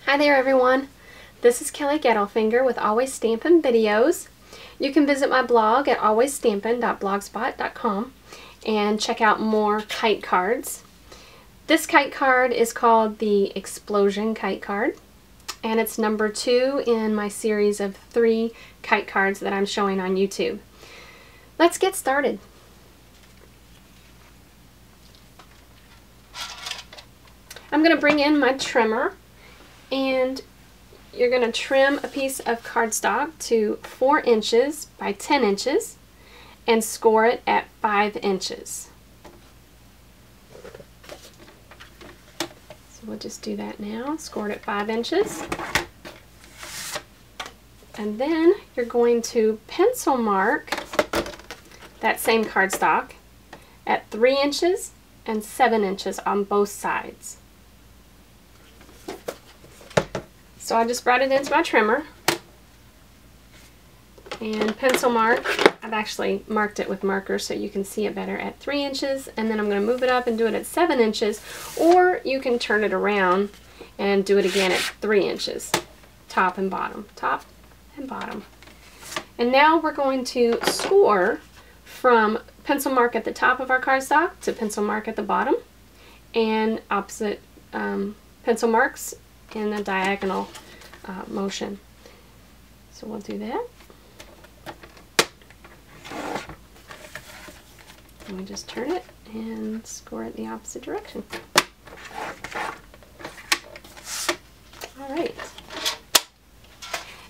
Hi there everyone, this is Kelly Gettelfinger with Always Stampin' Videos. You can visit my blog at alwaysstampin.blogspot.com and check out more kite cards. This kite card is called the Explosion Kite Card, and it's number 2 in my series of 3 kite cards that I'm showing on YouTube. Let's get started. I'm going to bring in my trimmer, and you're going to trim a piece of cardstock to 4 inches by 10 inches and score it at 5 inches. So we'll just do that now, score it at 5 inches. And then you're going to pencil mark that same cardstock at 3 inches and 7 inches on both sides. So I just brought it into my trimmer and pencil mark. I've actually marked it with markers so you can see it better at 3 inches, and then I'm going to move it up and do it at 7 inches, or you can turn it around and do it again at 3 inches, top and bottom, top and bottom. And now we're going to score from pencil mark at the top of our cardstock to pencil mark at the bottom, and opposite pencil marks in a diagonal motion. So we'll do that. And we just turn it and score it the opposite direction. Alright.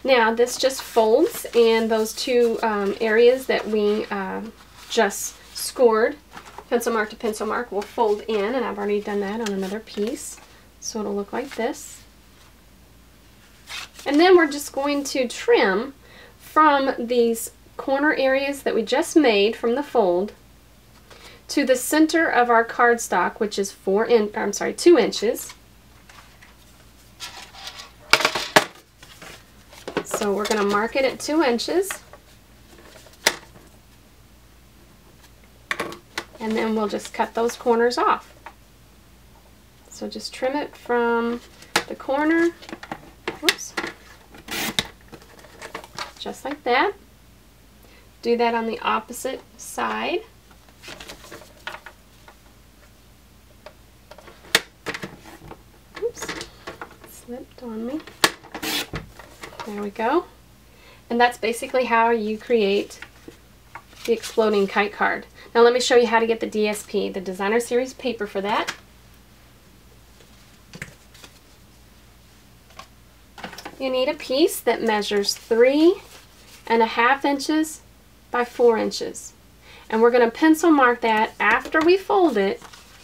Now this just folds, and those two areas that we just scored, pencil mark to pencil mark, will fold in, and I've already done that on another piece. So it'll look like this. And then we're just going to trim from these corner areas that we just made from the fold to the center of our cardstock, which is 2 inches. So we're going to mark it at 2 inches. And then we'll just cut those corners off. So just trim it from the corner, whoops, just like that. Do that on the opposite side. Oops, slipped on me. There we go. And that's basically how you create the exploding kite card. Now let me show you how to get the DSP, the Designer Series paper, for that. You need a piece that measures 3.5 inches by 4 inches. And we're going to pencil mark that after we fold it.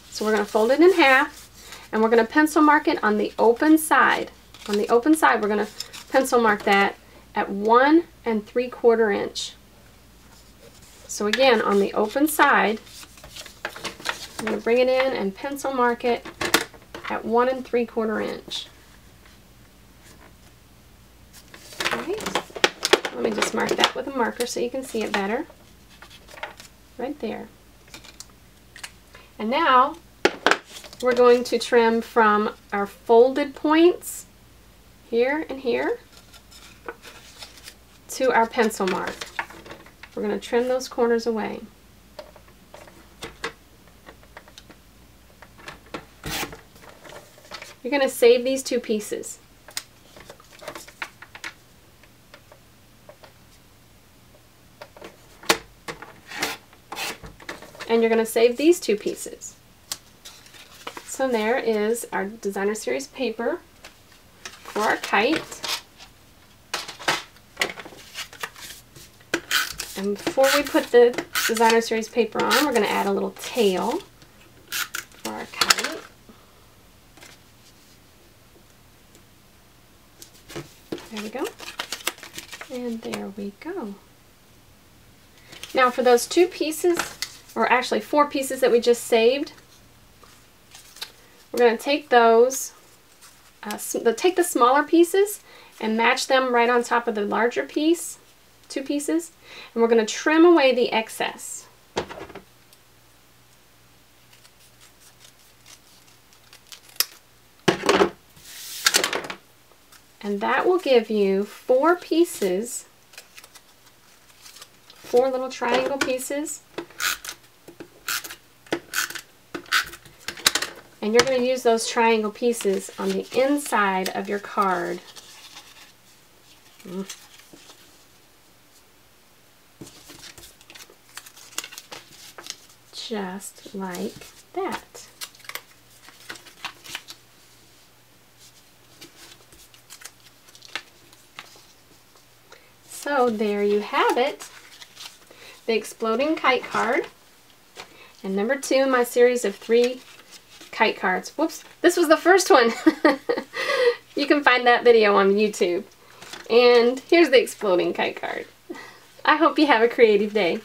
So we're going to fold it in half, and we're going to pencil mark it on the open side. On the open side, we're going to pencil mark that at 1 3/4 inch. So again, on the open side, I'm going to bring it in and pencil mark it at 1 3/4 inch. Let me just mark that with a marker so you can see it better. Right there. And now we're going to trim from our folded points here and here to our pencil mark. We're going to trim those corners away. You're going to save these 2 pieces. And you're going to save these 2 pieces. So there is our Designer Series paper for our kite. And before we put the Designer Series paper on, we're going to add a little tail for our kite. There we go. And there we go. Now for those 2 pieces, or actually 4 pieces that we just saved, we're going to take those, take the smaller pieces and match them right on top of the larger piece, 2 pieces, and we're going to trim away the excess. And that will give you 4 pieces, 4 little triangle pieces. And you're going to use those triangle pieces on the inside of your card. Just like that. So there you have it, the exploding kite card, and number 2 in my series of 3 kite cards. Whoops, this was the first one. You can find that video on YouTube. And here's the exploding kite card. I hope you have a creative day.